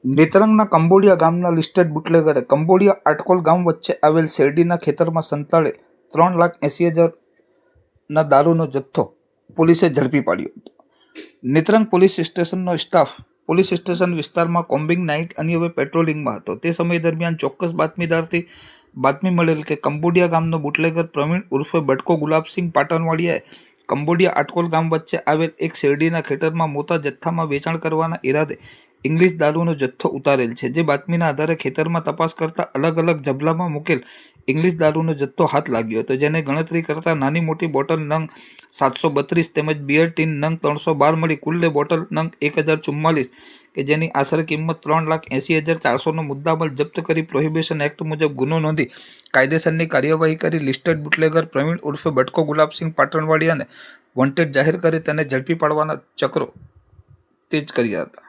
નેત્રંગના Cambodia ગામના listed બુટલેગરે Cambodia આટકોલ ગામ વચ્ચે આવેલ શેરડીના ખેતરમાં સંતાડે 3,80,000ના દારૂનો જથ્થો પોલીસે ઝડપી પાડ્યો હતો. નેત્રંગ પોલીસ સ્ટેશનનો સ્ટાફ પોલીસ સ્ટેશન વિસ્તારમાં કોમ્બિંગ નાઇટ અનિયવે પેટ્રોલિંગમાં હતો. તે સમય દરમિયાન ચોક્કસ બાતમીદારથી બાતમી મળેલ કે કંબોડિયા ગામનો બુટલેગર પ્રવીણ ઉર્ફે બટકો ગુલાબસિંહ પાટણવાડિયાએ કંબોડિયા આટકોલ ગામ વચ્ચે આવેલ એક શેરડીના ખેતરમાં મોટા જથ્થામાં વેચાણ કરવાના ઈરાદે ઇંગ્લિશ દારૂનો જથ્થો ઉતારેલ છે. જે બાતમીના આધારે ખેતરમાં તપાસ કરતા અલગ અલગ ઝબલામાં મૂકેલ ઇંગ્લિશ દારૂનો જથ્થો હાથ લાગ્યો હતો. જેને ગણતરી કરતા નાની મોટી બોટલ નંગ 732 તેમજ બિયર ટીન નંગ 312 મળી કુલ્લે બોટલ નંગ 1044 કે જેની આશરે કિંમત 3,80,400નો મુદ્દામાલ જપ્ત કરી પ્રોહિબિશન એક્ટ મુજબ ગુનો નોંધી કાયદેસરની કાર્યવાહી કરી લિસ્ટેડ બુટલેગર પ્રવીણ ઉર્ફે બટકો ગુલાબસિંહ પાટણવાડિયાને વોન્ટેડ જાહેર કરી તેને ઝડપી પાડવાના ચક્રો તેજ કર્યા હતા.